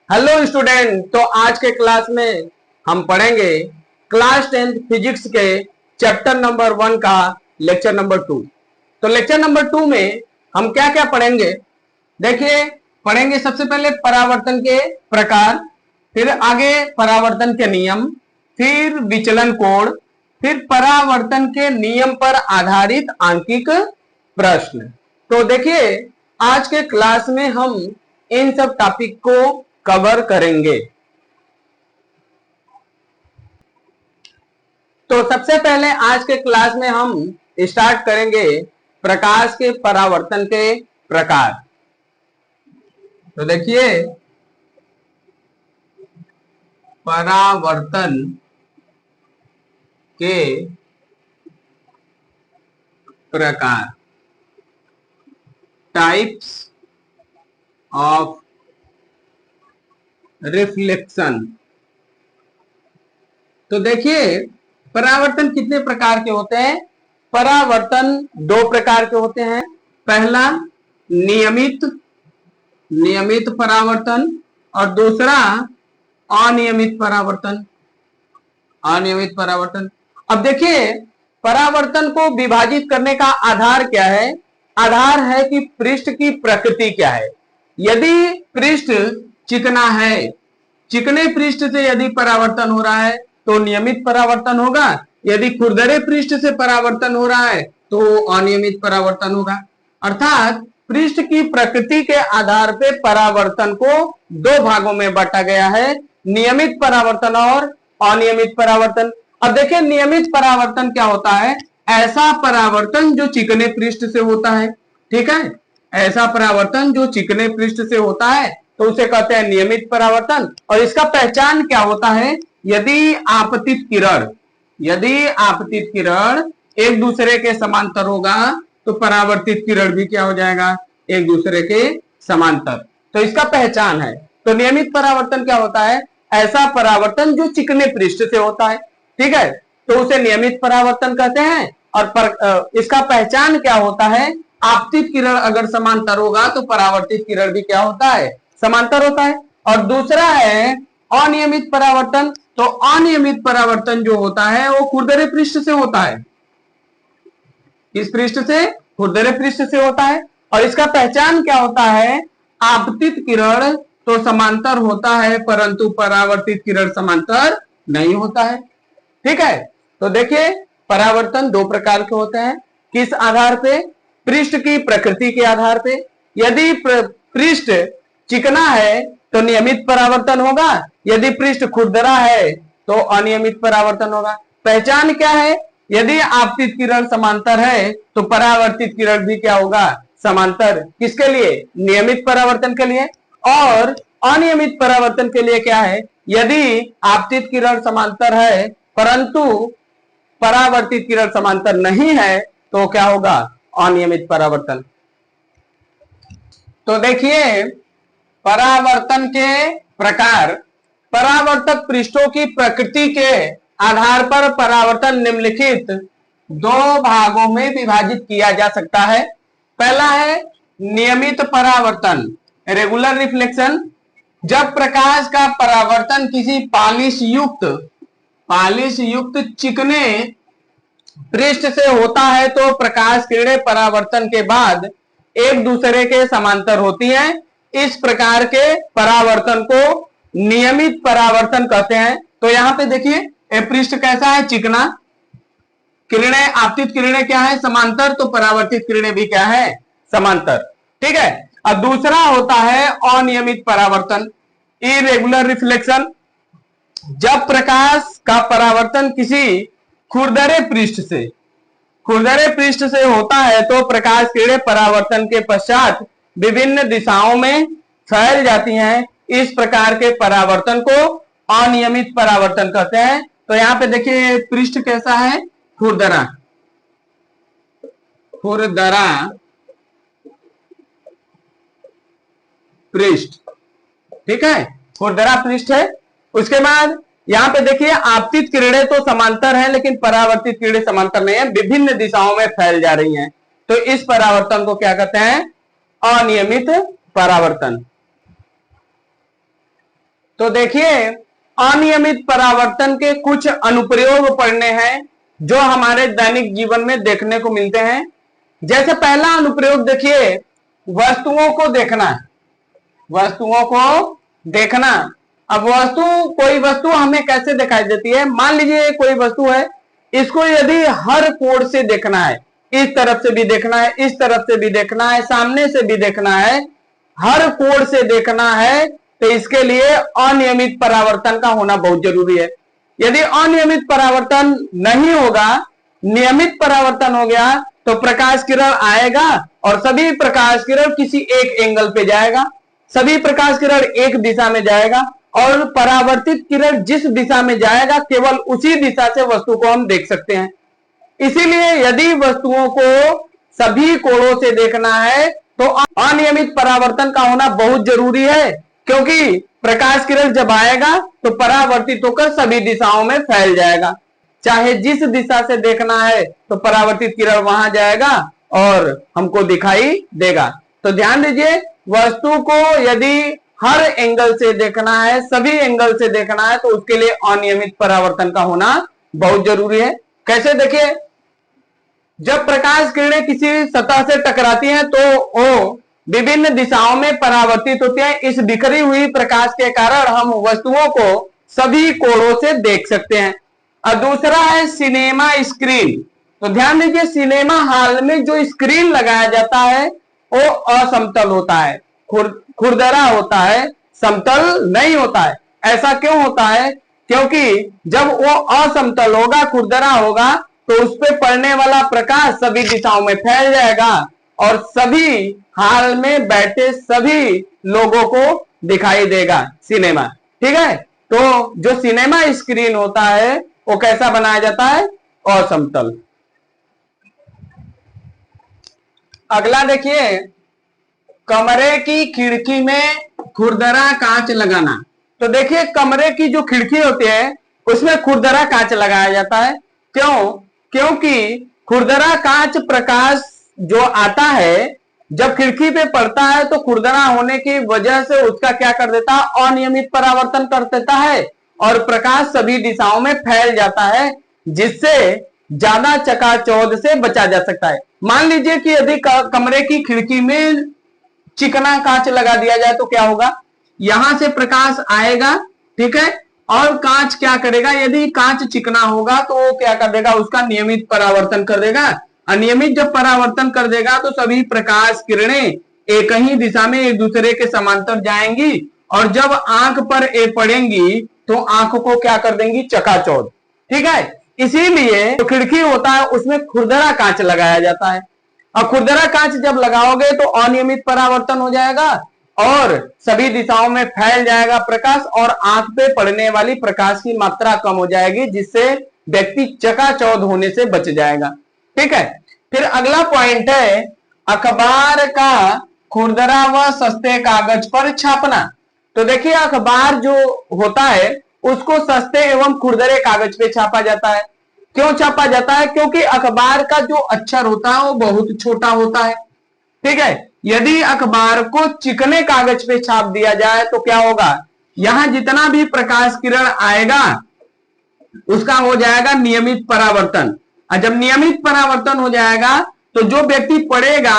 Hello student. तो आज के क्लास में हम पढ़ेंगे क्लास 10th फिजिक्स के चैप्टर नंबर 1 का लेक्चर नंबर 2। तो लेक्चर नंबर 2 में हम क्या क्या पढ़ेंगे, देखिए पढ़ेंगे सबसे पहले परावर्तन के प्रकार, फिर आगे परावर्तन के नियम, फिर विचलन कोण, फिर परावर्तन के नियम पर आधारित आंकिक प्रश्न। तो देखिए आज के क्लास में हम इन सब टॉपिक को कवर करेंगे। तो सबसे पहले आज के क्लास में हम स्टार्ट करेंगे प्रकाश के परावर्तन के प्रकार। तो देखिए परावर्तन के प्रकार, टाइप्स ऑफ रिफ्लेक्शन। तो देखिए परावर्तन कितने प्रकार के होते हैं। परावर्तन दो प्रकार के होते हैं। पहला नियमित परावर्तन और दूसरा अनियमित परावर्तन। अब देखिए परावर्तन को विभाजित करने का आधार क्या है। आधार है कि पृष्ठ की प्रकृति क्या है। यदि पृष्ठ चिकना है, चिकने पृष्ठ से यदि परावर्तन हो रहा है तो नियमित परावर्तन होगा। यदि खुरदरे पृष्ठ से परावर्तन हो रहा है तो अनियमित परावर्तन होगा। अर्थात पृष्ठ की प्रकृति के आधार पर परावर्तन को दो भागों में बांटा गया है, नियमित परावर्तन और अनियमित परावर्तन। अब देखिए नियमित परावर्तन क्या होता है। ऐसा परावर्तन जो चिकने पृष्ठ से होता है, ठीक है, ऐसा परावर्तन जो चिकने पृष्ठ से होता है तो उसे कहते हैं नियमित परावर्तन। और इसका पहचान क्या होता है। यदि आपतित किरण एक दूसरे के समांतर होगा तो परावर्तित किरण भी क्या हो जाएगा, एक दूसरे के समांतर। तो इसका पहचान है। तो नियमित परावर्तन क्या होता है, ऐसा परावर्तन जो चिकने पृष्ठ से होता है, ठीक है, तो उसे नियमित परावर्तन कहते हैं। और इसका पहचान क्या होता है, आपतित किरण अगर समांतर होगा तो परावर्तित किरण भी क्या होता है, समांतर होता है। और दूसरा है अनियमित परावर्तन। तो अनियमित परावर्तन जो होता है वो खुरदरे पृष्ठ से होता है। किस पृष्ठ से, खुरदरे पृष्ठ से होता है। और इसका पहचान क्या होता है, आपतित किरण तो समांतर होता है परंतु परावर्तित किरण समांतर नहीं होता है, ठीक है। तो देखिए परावर्तन दो प्रकार के होते हैं। किस आधार पे, पृष्ठ की प्रकृति के आधार पे। यदि पृष्ठ चिकना है तो नियमित परावर्तन होगा, यदि पृष्ठ खुरदरा है तो अनियमित परावर्तन होगा। पहचान क्या है, यदि आपतित किरण समांतर है तो परावर्तित किरण भी क्या होगा, समांतर। किसके लिए, नियमित परावर्तन के लिए। और अनियमित परावर्तन के लिए क्या है, यदि आपतित किरण समांतर है परंतु परावर्तित किरण समांतर नहीं है तो क्या होगा, अनियमित परावर्तन। तो देखिए परावर्तन के प्रकार, परावर्तक पृष्ठों की प्रकृति के आधार पर परावर्तन निम्नलिखित दो भागों में विभाजित किया जा सकता है। पहला है नियमित परावर्तन, रेगुलर रिफ्लेक्शन। जब प्रकाश का परावर्तन किसी पालिश युक्त चिकने पृष्ठ से होता है तो प्रकाश किरणें परावर्तन के बाद एक दूसरे के समांतर होती हैं। इस प्रकार के परावर्तन को नियमित परावर्तन कहते हैं। तो यहां पे देखिए पृष्ठ कैसा है, चिकना, किरणें, आपतित किरणें क्या है, समांतर, तो परावर्तित किरणें भी क्या है, समांतर, ठीक है। और दूसरा होता है अनियमित परावर्तन, इरेगुलर रिफ्लेक्शन। जब प्रकाश का परावर्तन किसी खुरदरे पृष्ठ से होता है तो प्रकाश किरणें परावर्तन के पश्चात विभिन्न दिशाओं में फैल जाती हैं। इस प्रकार के परावर्तन को अनियमित परावर्तन कहते हैं। तो यहाँ पे देखिए पृष्ठ कैसा है, खुरदरा पृष्ठ, ठीक है, खुरदरा पृष्ठ है। उसके बाद यहाँ पे देखिए आपतित किरणें तो समांतर हैं लेकिन परावर्तित किरणें समांतर नहीं है, विभिन्न दिशाओं में फैल जा रही हैं। तो इस परावर्तन को क्या कहते हैं, अनियमित परावर्तन। तो देखिए अनियमित परावर्तन के कुछ अनुप्रयोग पढ़ने हैं जो हमारे दैनिक जीवन में देखने को मिलते हैं। जैसे पहला अनुप्रयोग देखिए, वस्तुओं को देखना। वस्तुओं को देखना। अब कोई वस्तु हमें कैसे दिखाई देती है? मान लीजिए कोई वस्तु है, इसको यदि हर कोण से देखना है, इस तरफ से भी देखना है, इस तरफ से भी देखना है, सामने से भी देखना है, हर कोण से देखना है, तो इसके लिए अनियमित परावर्तन का होना बहुत जरूरी है। यदि अनियमित परावर्तन नहीं होगा, नियमित परावर्तन हो गया, तो प्रकाश किरण आएगा और सभी प्रकाश किरण किसी एक एंगल पे जाएगा, सभी प्रकाश किरण एक दिशा में जाएगा और परावर्तित किरण जिस दिशा में जाएगा केवल उसी दिशा से वस्तु को हम देख सकते हैं। इसीलिए यदि वस्तुओं को सभी कोणों से देखना है तो अनियमित परावर्तन का होना बहुत जरूरी है, क्योंकि प्रकाश किरण जब आएगा तो परावर्तित होकर सभी दिशाओं में फैल जाएगा। चाहे जिस दिशा से देखना है तो परावर्तित किरण वहां जाएगा और हमको दिखाई देगा। तो ध्यान दीजिए, वस्तु को यदि हर एंगल से देखना है, सभी एंगल से देखना है, तो उसके लिए अनियमित परावर्तन का होना बहुत जरूरी है। कैसे? देखिए, जब प्रकाश किरणें किसी सतह से टकराती हैं तो वो विभिन्न दिशाओं में परावर्तित होती हैं। इस बिखरी हुई प्रकाश के कारण हम वस्तुओं को सभी कोणों से देख सकते हैं। और दूसरा है सिनेमा स्क्रीन। तो ध्यान दीजिए, सिनेमा हॉल में जो स्क्रीन लगाया जाता है वो असमतल होता है, खुरदरा होता है, समतल नहीं होता है। ऐसा क्यों होता है? क्योंकि जब वो असमतल होगा, खुरदरा होगा, तो उस पर पड़ने वाला प्रकाश सभी दिशाओं में फैल जाएगा और सभी हॉल में बैठे सभी लोगों को दिखाई देगा सिनेमा। ठीक है? तो जो सिनेमा स्क्रीन होता है वो कैसा बनाया जाता है? असमतल। अगला देखिए, कमरे की खिड़की में खुरदरा कांच लगाना। तो देखिए, कमरे की जो खिड़की होती है उसमें खुरदरा कांच लगाया जाता है। क्यों? क्योंकि खुरदरा कांच प्रकाश जो आता है जब खिड़की पे पड़ता है तो खुरदरा होने की वजह से उसका क्या कर देता है? अनियमित परावर्तन कर देता है और प्रकाश सभी दिशाओं में फैल जाता है, जिससे ज्यादा चकाचौंध से बचा जा सकता है। मान लीजिए कि यदि कमरे की खिड़की में चिकना कांच लगा दिया जाए तो क्या होगा? यहां से प्रकाश आएगा, ठीक है, और कांच क्या करेगा? यदि कांच चिकना होगा तो वो क्या कर देगा? उसका नियमित परावर्तन कर देगा। अनियमित जब परावर्तन कर देगा तो सभी प्रकाश किरणें एक ही दिशा में एक दूसरे के समांतर जाएंगी और जब आंख पर ये पड़ेंगी तो आंख को क्या कर देंगी? चकाचौंध। ठीक है? इसीलिए जो खिड़की होता है उसमें खुरदरा कांच लगाया जाता है। और खुरदरा कांच जब लगाओगे तो अनियमित परावर्तन हो जाएगा और सभी दिशाओं में फैल जाएगा प्रकाश और आंख पे पड़ने वाली प्रकाश की मात्रा कम हो जाएगी, जिससे व्यक्ति चकाचौंध होने से बच जाएगा। ठीक है? फिर अगला पॉइंट है अखबार का खुरदरा व सस्ते कागज पर छापना। तो देखिए, अखबार जो होता है उसको सस्ते एवं खुरदरे कागज पे छापा जाता है। क्यों छापा जाता है? क्योंकि अखबार का जो अक्षर होता है वो बहुत छोटा होता है। ठीक है? यदि अखबार को चिकने कागज पे छाप दिया जाए तो क्या होगा? यहां जितना भी प्रकाश किरण आएगा उसका हो जाएगा नियमित परावर्तन। और जब नियमित परावर्तन हो जाएगा तो जो व्यक्ति पढ़ेगा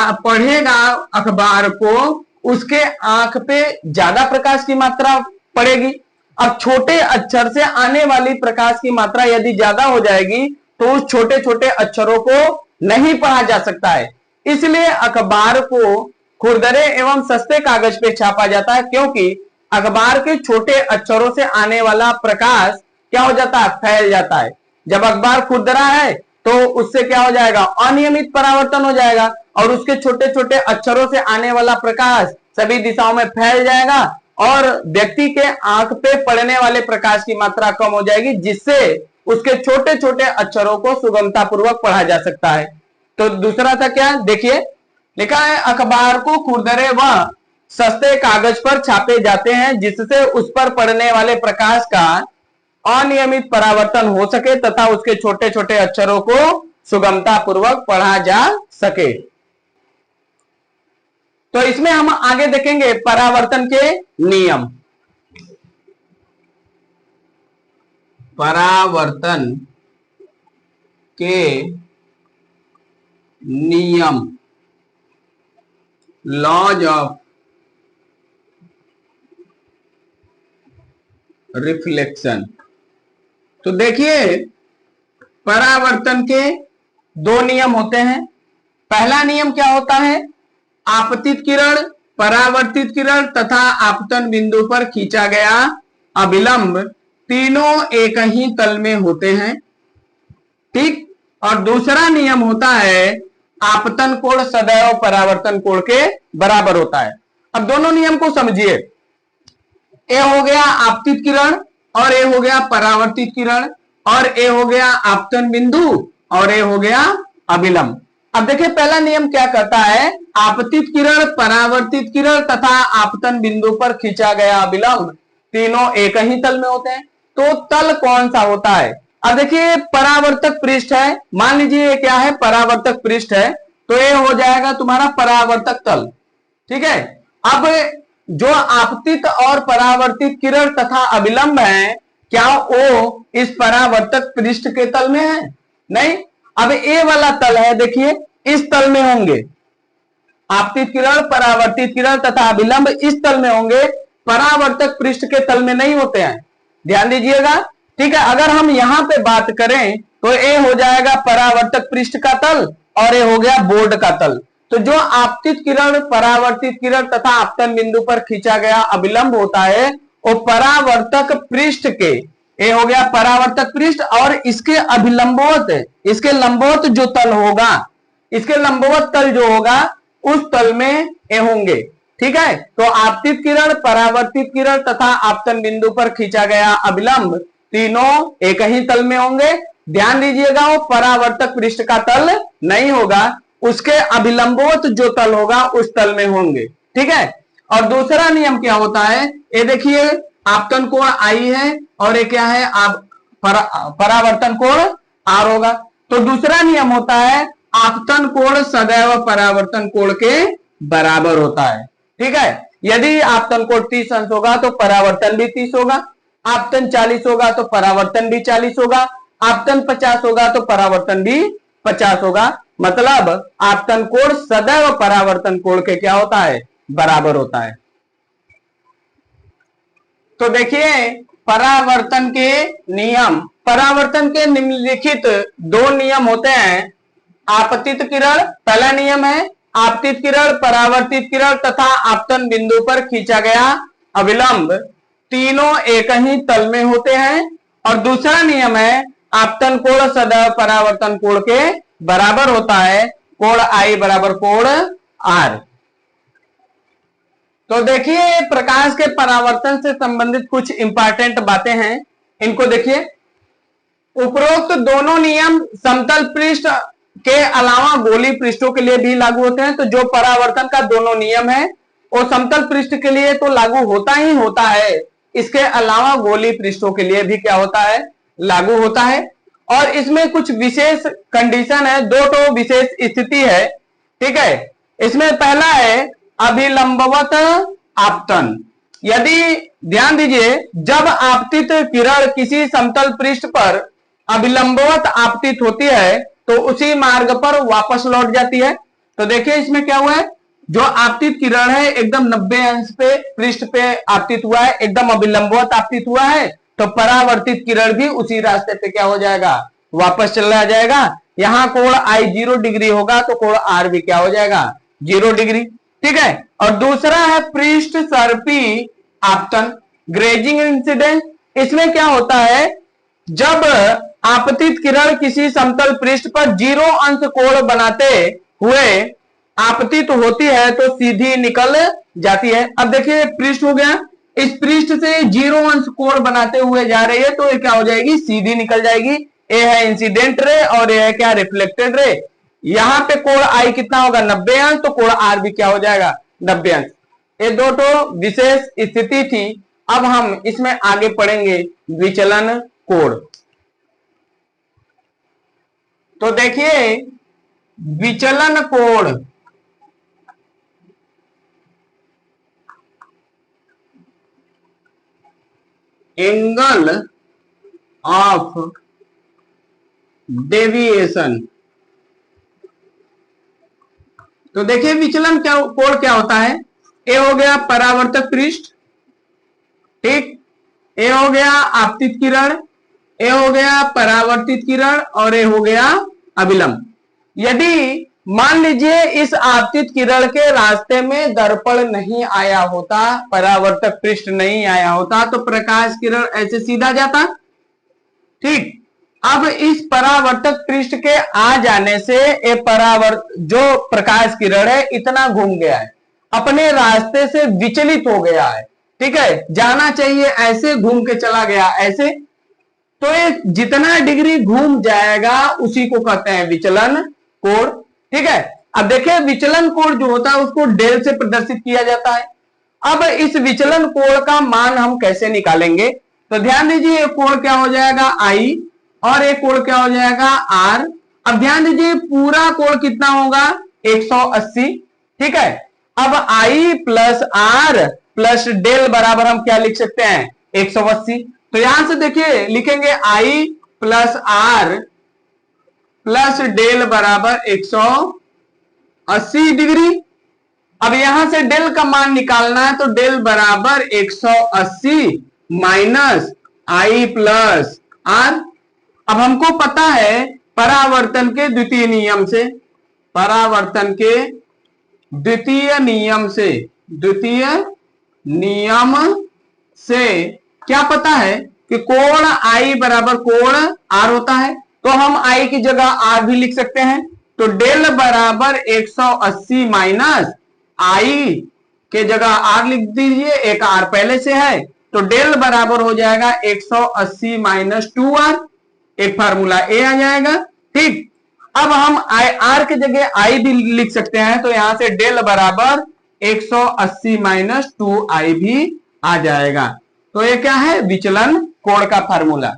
अखबार को, उसके आंख पे ज्यादा प्रकाश की मात्रा पड़ेगी। अब छोटे अक्षर से आने वाली प्रकाश की मात्रा यदि ज्यादा हो जाएगी तो उस छोटे छोटे अक्षरों को नहीं पढ़ा जा सकता है। इसलिए अखबार को खुरदरे एवं सस्ते कागज पे छापा जाता है, क्योंकि अखबार के छोटे अक्षरों से आने वाला प्रकाश क्या हो जाता है? फैल जाता है। जब अखबार खुरदरा है तो उससे क्या हो जाएगा? अनियमित परावर्तन हो जाएगा और उसके छोटे छोटे अक्षरों से आने वाला प्रकाश सभी दिशाओं में फैल जाएगा और व्यक्ति के आंख पे पड़ने वाले प्रकाश की मात्रा कम हो जाएगी, जिससे उसके छोटे छोटे अक्षरों को सुगमता पूर्वक पढ़ा जा सकता है। तो दूसरा था क्या? देखिए, लिखा है अखबार को खुरदरे व सस्ते कागज पर छापे जाते हैं जिससे उस पर पड़ने वाले प्रकाश का अनियमित परावर्तन हो सके तथा उसके छोटे छोटे अक्षरों को सुगमता पूर्वक पढ़ा जा सके। तो इसमें हम आगे देखेंगे परावर्तन के नियम। परावर्तन के नियम, लॉज ऑफ रिफ्लेक्शन। तो देखिए परावर्तन के दो नियम होते हैं। पहला नियम क्या होता है, आपतित किरण, परावर्तित किरण तथा आपतन बिंदु पर खींचा गया अभिलंब तीनों एक ही तल में होते हैं, ठीक। और दूसरा नियम होता है आपतन कोण सदैव परावर्तन कोण के बराबर होता है। अब दोनों नियम को समझिए, ए हो गया आपतित किरण और ए हो गया परावर्तित किरण, और ए हो गया आपतन बिंदु और ए हो गया अभिलंब। अब देखिए पहला नियम क्या कहता है, आपतित किरण, परावर्तित किरण तथा आपतन बिंदु पर खींचा गया अभिलंब तीनों एक ही तल में होते हैं। तो तल कौन सा होता है, अब देखिए परावर्तक पृष्ठ है, मान लीजिए क्या है, परावर्तक पृष्ठ है, तो ये हो जाएगा तुम्हारा परावर्तक तल, ठीक है। अब जो आपतित और परावर्तित किरण तथा अभिलंब है, क्या वो इस परावर्तक पृष्ठ के तल में है, नहीं। अब ए वाला तल है, देखिए इस तल में होंगे, आपतित किरण, परावर्तित किरण तथा अभिलंब इस तल में होंगे, परावर्तक पृष्ठ के तल में नहीं होते हैं, ध्यान दीजिएगा, ठीक है। अगर हम यहां पे बात करें तो ए हो जाएगा परावर्तक पृष्ठ का तल और ए हो गया बोर्ड का तल। तो जो आपतित किरण, परावर्तित किरण तथा आपतन बिंदु पर खींचा गया अभिलंब होता है, वो परावर्तक पृष्ठ के, ए हो गया परावर्तक पृष्ठ और इसके अभिलंबवत, इसके लंबवत जो तल होगा, इसके लंबवत तल जो होगा उस तल में ए होंगे, ठीक है। तो आपतित किरण, परावर्तित किरण तथा आपतन बिंदु पर खींचा गया अभिलंब तीनों एक ही तल में होंगे। ध्यान दीजिएगा वो परावर्तक पृष्ठ का तल नहीं होगा, उसके अभिलंबवत जो तल होगा उस तल में होंगे, ठीक है। और दूसरा नियम क्या होता है, ये देखिए आपतन कोण आई है और ये क्या है, आप परावर्तन कोण आर होगा। तो दूसरा नियम होता है आपतन कोण सदैव परावर्तन कोण के बराबर होता है, ठीक है। यदि आपतन कोण 30 अंश होगा तो परावर्तन भी 30 होगा, आपतन 40 होगा तो परावर्तन भी 40 होगा, आपतन 50 होगा तो परावर्तन भी 50 होगा। मतलब आपतन कोण सदैव परावर्तन कोण के क्या होता है, बराबर होता है। तो देखिए परावर्तन के नियम, परावर्तन के निम्नलिखित दो नियम होते हैं। आपतित किरण, पहला नियम है आपतित किरण, परावर्तित किरण तथा आपतन बिंदु पर खींचा गया अभिलंब तीनों एक ही तल में होते हैं। और दूसरा नियम है आपतन कोण सदैव परावर्तन कोण के बराबर होता है, कोण आई बराबर कोण आर। तो देखिए प्रकाश के परावर्तन से संबंधित कुछ इंपॉर्टेंट बातें हैं, इनको देखिए। उपरोक्त दोनों नियम समतल पृष्ठ के अलावा गोलीय पृष्ठों के लिए भी लागू होते हैं। तो जो परावर्तन का दोनों नियम है वो समतल पृष्ठ के लिए तो लागू होता ही होता है, इसके अलावा गोलीय पृष्ठों के लिए भी क्या होता है, लागू होता है। और इसमें कुछ विशेष कंडीशन है, दो तो विशेष स्थिति है, ठीक है। इसमें पहला है अभिलंबवत आपतन। यदि ध्यान दीजिए, जब आपतित किरण किसी समतल पृष्ठ पर अभिलंबवत आपतित होती है तो उसी मार्ग पर वापस लौट जाती है। तो देखिए इसमें क्या हुआ है, जो आपतित किरण है एकदम 90 अंश पे पृष्ठ पे आपतित हुआ है, एकदम अभिलंबवत आपतित हुआ है, तो परावर्तित किरण भी उसी रास्ते पे क्या हो जाएगा, वापस चला जाएगा। यहां कोण आई 0 डिग्री होगा तो कोण आर भी क्या हो जाएगा, 0 डिग्री, ठीक है। और दूसरा है पृष्ठ सर्पी आपतन, ग्रेजिंग इंसिडेंस। इसमें क्या होता है, जब आपतित किरण किसी समतल पृष्ठ पर 0 अंश कोण बनाते हुए आपतित होती है तो सीधी निकल जाती है। अब देखिए पृष्ठ हो गया, इस पृष्ठ से 0 अंश कोण बनाते हुए जा रही है तो ये क्या हो जाएगी, सीधी निकल जाएगी। ये है इंसिडेंट रे और ये है क्या, रिफ्लेक्टेड रे। यहां पे कोण आई कितना होगा, 90 अंश, तो कोण आर भी क्या हो जाएगा, 90 अंश। ये दो तो विशेष स्थिति थी। अब हम इसमें आगे पढ़ेंगे विचलन कोण। तो देखिए विचलन कोण एंगल ऑफ डेविएशन। तो देखिए विचलन क्या कोण क्या होता है, ए हो गया परावर्तक पृष्ठ, ठीक, ए हो गया आपतित किरण, ए हो गया परावर्तित किरण और ए हो गया अभिलंब। यदि मान लीजिए इस आपतित किरण के रास्ते में दर्पण नहीं आया होता, परावर्तक पृष्ठ नहीं आया होता, तो प्रकाश किरण ऐसे सीधा जाता, ठीक। अब इस परावर्तक पृष्ठ के आ जाने से जो प्रकाश किरण है इतना घूम गया है, अपने रास्ते से विचलित हो गया है, ठीक है, जाना चाहिए ऐसे घूम के चला गया ऐसे, तो ये जितना डिग्री घूम जाएगा उसी को कहते हैं विचलन कोण, ठीक है। अब देखिए विचलन कोण जो होता है उसको डेल से प्रदर्शित किया जाता है। अब इस विचलन कोण का मान हम कैसे निकालेंगे, तो ध्यान दीजिए ये कोण क्या हो जाएगा I और एक कोण क्या हो जाएगा R। अब ध्यान दीजिए पूरा कोण कितना होगा 180, ठीक है। अब I plus R plus del बराबर हम क्या लिख सकते हैं 180। तो यहां से देखिए लिखेंगे I plus R plus del बराबर 180 डिग्री। अब यहां से डेल का मान निकालना है, तो डेल बराबर 180 माइनस I प्लस R। अब हमको पता है परावर्तन के द्वितीय नियम से, परावर्तन के द्वितीय नियम से क्या पता है कि कोण I बराबर कोण R होता है, तो हम I की जगह R भी लिख सकते हैं। तो डेल बराबर 180 माइनस I के जगह R लिख दीजिए, एक R पहले से है, तो डेल बराबर हो जाएगा 180 माइनस 2R, एक फार्मूला A आ जाएगा, ठीक। अब हम R के जगह I भी लिख सकते हैं, तो यहां से डेल बराबर 180 माइनस 2I भी आ जाएगा। तो ये क्या है विचलन कोण का फार्मूला।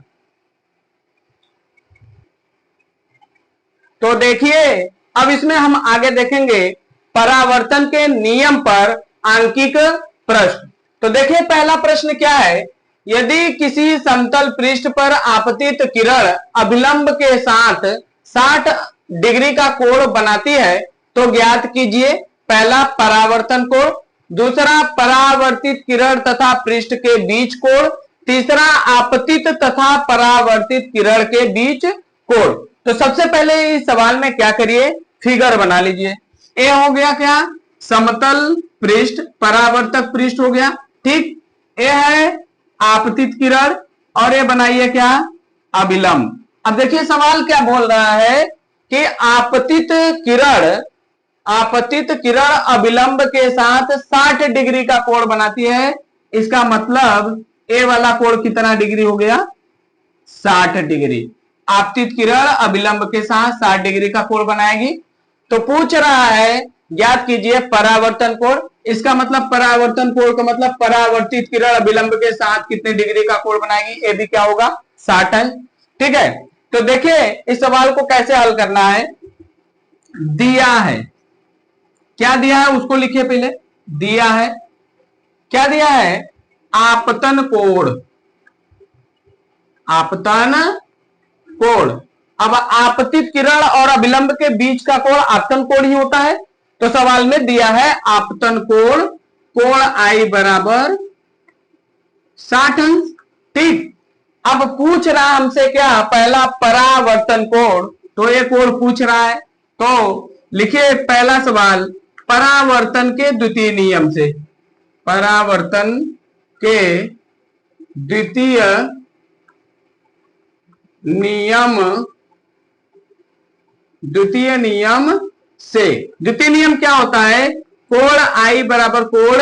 तो देखिए अब इसमें हम आगे देखेंगे परावर्तन के नियम पर आंकिक प्रश्न। तो देखिए पहला प्रश्न क्या है, यदि किसी समतल पृष्ठ पर आपतित किरण अभिलंब के साथ 60 डिग्री का कोण बनाती है तो ज्ञात कीजिए पहला परावर्तन कोण, दूसरा परावर्तित किरण तथा पृष्ठ के बीच कोण, तीसरा आपतित तथा परावर्तित किरण के बीच कोण। तो सबसे पहले इस सवाल में क्या करिए, फिगर बना लीजिए। ए हो गया क्या समतल पृष्ठ, परावर्तक पृष्ठ हो गया, ठीक। ए है आपतित किरण और ये बनाइए क्या अभिलंब। अब देखिए सवाल क्या बोल रहा है कि आपतित किरण अभिलंब के साथ 60 डिग्री का कोण बनाती है। इसका मतलब ए वाला कोण कितना डिग्री हो गया 60 डिग्री। आपतित किरण अभिलंब के साथ 60 डिग्री का कोण बनाएगी। तो पूछ रहा है ज्ञात कीजिए परावर्तन कोण। इसका मतलब परावर्तन कोण का मतलब परावर्तित किरण अभिलंब के साथ कितने डिग्री का कोण बनाएगी, ये भी क्या होगा 60 है, ठीक है। तो देखिए इस सवाल को कैसे हल करना है, दिया है, क्या दिया है उसको लिखिए पहले, दिया है क्या दिया है आपतन कोण, आपतन कोण। अब आपतित किरण और अभिलंब के बीच का कोण आपतन कोण ही होता है। तो सवाल में दिया है आपतन कोण, कोण I बराबर 60 अंश, ठीक। अब पूछ रहा हमसे क्या पहला परावर्तन कोण, तो ये कोण पूछ रहा है। तो लिखिए पहला सवाल परावर्तन के द्वितीय नियम से, परावर्तन के द्वितीय नियम से, द्वितीय नियम क्या होता है कोण I बराबर कोण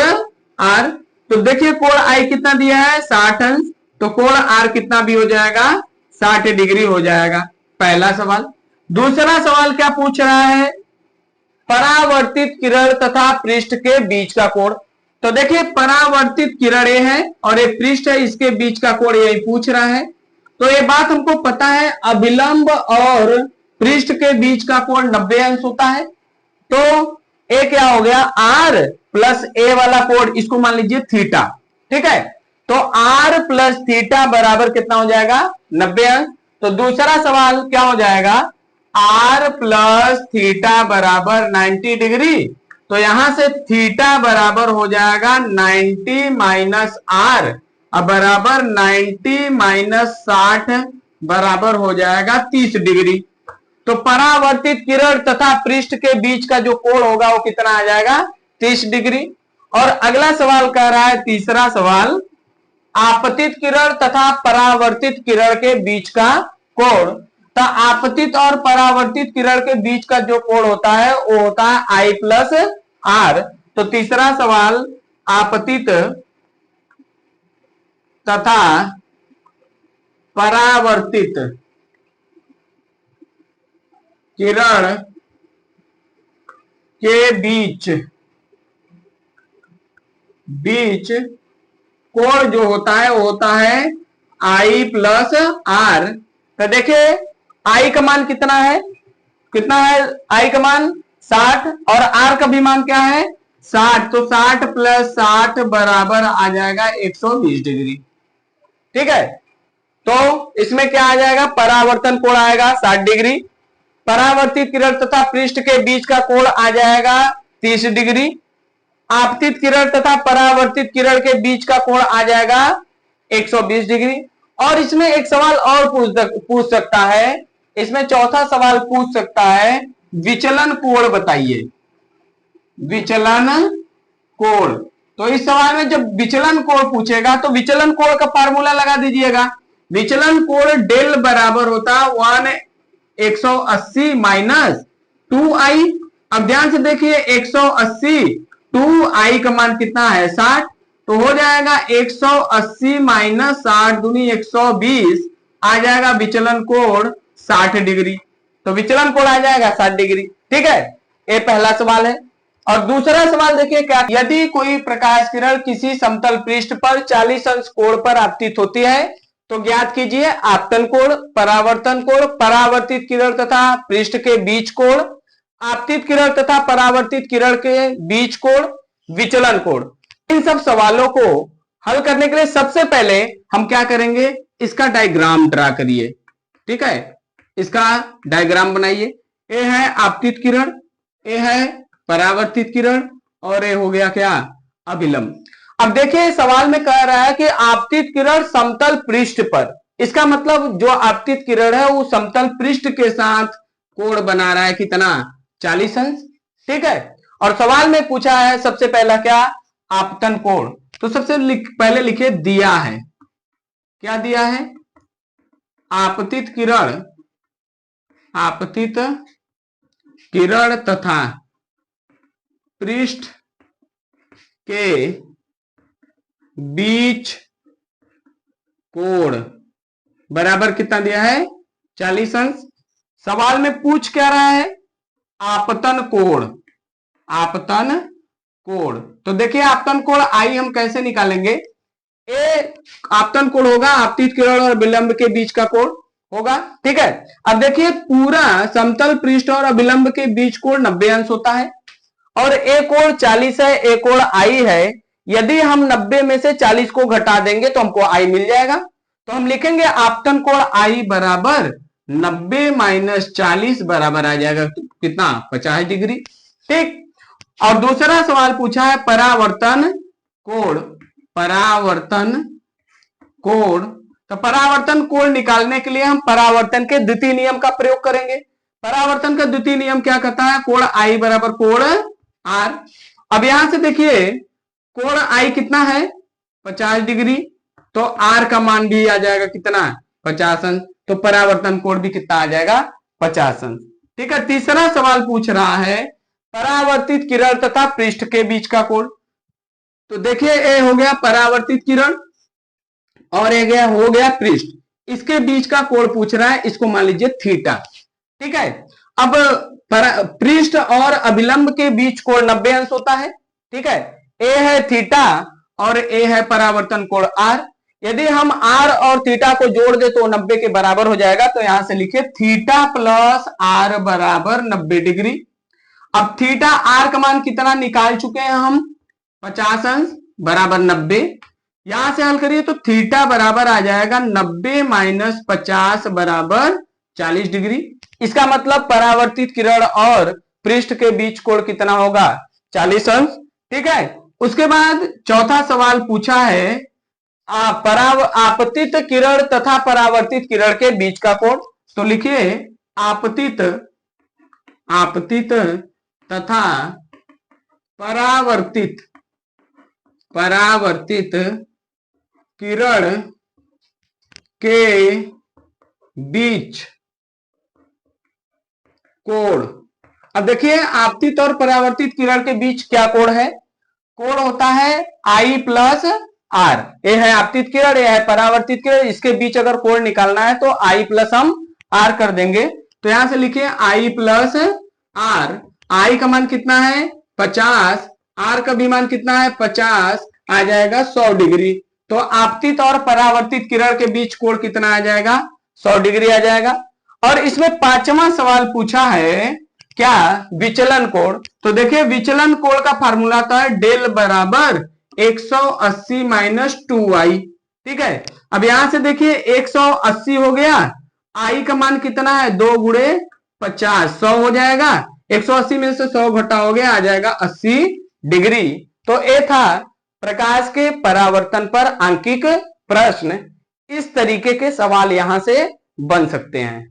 R। तो देखिए कोण I कितना दिया है 60 अंश, तो कोण R कितना भी हो जाएगा 60 डिग्री हो जाएगा, पहला सवाल। दूसरा सवाल क्या पूछ रहा है परावर्तित किरण तथा पृष्ठ के बीच का कोण। तो देखिए परावर्तित किरण ये है और एक पृष्ठ है, इसके बीच का कोण यही पूछ रहा है। तो ये बात हमको पता है अभिलंब और पृष्ठ के बीच का कोण 90 अंश होता है। तो ए क्या हो गया R प्लस ए वाला कोण, इसको मान लीजिए थीटा, ठीक है। तो r प्लस थीटा बराबर कितना हो जाएगा 90 अंश। तो दूसरा सवाल क्या हो जाएगा r प्लस थीटा बराबर 90 डिग्री। तो यहां से थीटा बराबर हो जाएगा 90 माइनस r बराबर 90 माइनस 60 बराबर हो जाएगा 30 डिग्री। तो परावर्तित किरण तथा पृष्ठ के बीच का जो कोण होगा वो कितना आ जाएगा 30 डिग्री। और अगला सवाल कह रहा है तीसरा सवाल आपतित किरण तथा परावर्तित किरण के बीच का कोण। तो आपतित और परावर्तित किरण के बीच का जो कोण होता है वो होता है I प्लस R। तो तीसरा सवाल आपतित तथा परावर्तित किरण के बीच कोण जो होता है वो होता है I प्लस R। तो देखिए I का मान कितना है I का मान 60 और R का भी मान क्या है 60। तो 60 प्लस 60 बराबर आ जाएगा 120 डिग्री। ठीक है, तो इसमें क्या आ जाएगा परावर्तन कोण आएगा 60 डिग्री, परावर्तित किरण तथा पृष्ठ के बीच का कोण आ जाएगा 30 डिग्री, आपतित किरण तथा परावर्तित किरण के बीच का कोण आ जाएगा 120 डिग्री। और इसमें एक सवाल और पूछ सकता है, इसमें चौथा सवाल पूछ सकता है विचलन कोण बताइए, विचलन कोण। तो इस सवाल में जब विचलन कोण पूछेगा तो विचलन कोण का फार्मूला लगा दीजिएगा। विचलन कोण डेल बराबर होता है 180 माइनस 2i। अब ध्यान से देखिए 180 2i का मान कितना है 60। तो हो जाएगा 180 माइनस 60 दूनी 120 आ जाएगा विचलन कोण 60 डिग्री। तो विचलन कोण आ जाएगा 60 डिग्री। ठीक है, ये पहला सवाल है। और दूसरा सवाल देखिए क्या, यदि कोई प्रकाश किरण किसी समतल पृष्ठ पर 40 अंश कोण पर आपतित होती है तो ज्ञात कीजिए आपतन कोण, परावर्तन कोण, परावर्तित किरण तथा पृष्ठ के बीच कोण, आपतित किरण तथा परावर्तित किरण के बीच कोण, विचलन कोण। इन सब सवालों को हल करने के लिए सबसे पहले हम क्या करेंगे, इसका डायग्राम ड्रा करिए। ठीक है, इसका डायग्राम बनाइए। ये है आपतित किरण, ये है परावर्तित किरण और ये हो गया क्या अभिलंब। अब देखिए सवाल में कह रहा है कि आपतित किरण समतल पृष्ठ पर, इसका मतलब जो आपतित किरण है वो समतल पृष्ठ के साथ कोण बना रहा है कितना 40 अंश। ठीक है, और सवाल में पूछा है सबसे पहला क्या आपतन कोण। तो सबसे पहले लिखिए दिया है, क्या दिया है आपतित किरण तथा पृष्ठ के बीच कोण बराबर कितना दिया है 40 अंश। सवाल में पूछ क्या रहा है आपतन कोण, आपतन कोण। तो देखिए आपतन कोण आई हम कैसे निकालेंगे, ए आपतन कोण होगा आपतित किरण और विलंब के बीच का कोण होगा। ठीक है, अब देखिए पूरा समतल पृष्ठ और अभिलंब के बीच कोण 90 अंश होता है और ए कोण 40 है, ए कोण आई है। यदि हम 90 में से 40 को घटा देंगे तो हमको आई मिल जाएगा। तो हम लिखेंगे आपतन कोण आई बराबर 90 माइनस 40 बराबर आ जाएगा कितना 50 डिग्री। ठीक, और दूसरा सवाल पूछा है परावर्तन कोण, परावर्तन कोण। तो परावर्तन कोण निकालने के लिए हम परावर्तन के द्वितीय नियम का प्रयोग करेंगे। परावर्तन का द्वितीय नियम क्या कहता है कोण आई बराबर कोण आर। अब यहां से देखिए कोण आई कितना है 50 डिग्री, तो आर का मान भी आ जाएगा कितना 50 अंश। तो परावर्तन कोण भी कितना आ जाएगा 50 अंश। ठीक है, तीसरा सवाल पूछ रहा है परावर्तित किरण तथा पृष्ठ के बीच का कोण। तो देखिए ये हो गया परावर्तित किरण और ये हो गया पृष्ठ, इसके बीच का कोण पूछ रहा है, इसको मान लीजिए थीटा। ठीक है, अब पृष्ठ और अभिलंब के बीच कोण 90 अंश होता है। ठीक है, ए है थीटा और ए है परावर्तन कोण आर। यदि हम आर और थीटा को जोड़ दे तो 90 के बराबर हो जाएगा। तो यहां से लिखिए थीटा प्लस आर बराबर 90 डिग्री। अब थीटा आर का मान कितना निकाल चुके हैं हम 50 अंश बराबर 90। यहां से हल करिए तो थीटा बराबर आ जाएगा 90 माइनस 50 बराबर 40 डिग्री। इसका मतलब परावर्तित किरण और पृष्ठ के बीच कोण कितना होगा? 40 अंश। ठीक है, उसके बाद चौथा सवाल पूछा है आपतित किरण तथा परावर्तित किरण के बीच का कोण। तो लिखिए आपतित तथा परावर्तित किरण के बीच कोण। अब देखिए आपतित और परावर्तित किरण के बीच क्या कोण है? कोण होता है I प्लस आर। ये है आपतित किरण, ये है परावर्तित किरण, इसके बीच अगर कोण निकालना है तो I प्लस हम आर कर देंगे। तो यहां से लिखिए I प्लस आर। I का मान कितना है? 50, आर का भी मान कितना है? 50, आ जाएगा 100 डिग्री। तो आपतित और परावर्तित किरण के बीच कोण कितना आ जाएगा? 100 डिग्री आ जाएगा। और इसमें पांचवा सवाल पूछा है क्या? विचलन कोण। तो देखिए विचलन कोण का फार्मूला था डेल बराबर 180 माइनस 2y। ठीक है, अब यहां से देखिए 180 हो गया, आई का मान कितना है? 2 गुणे 50, 100 हो जाएगा। 180 में से 100 घटा हो गया, आ जाएगा 80 डिग्री। तो ये था प्रकाश के परावर्तन पर आंकिक प्रश्न। इस तरीके के सवाल यहां से बन सकते हैं।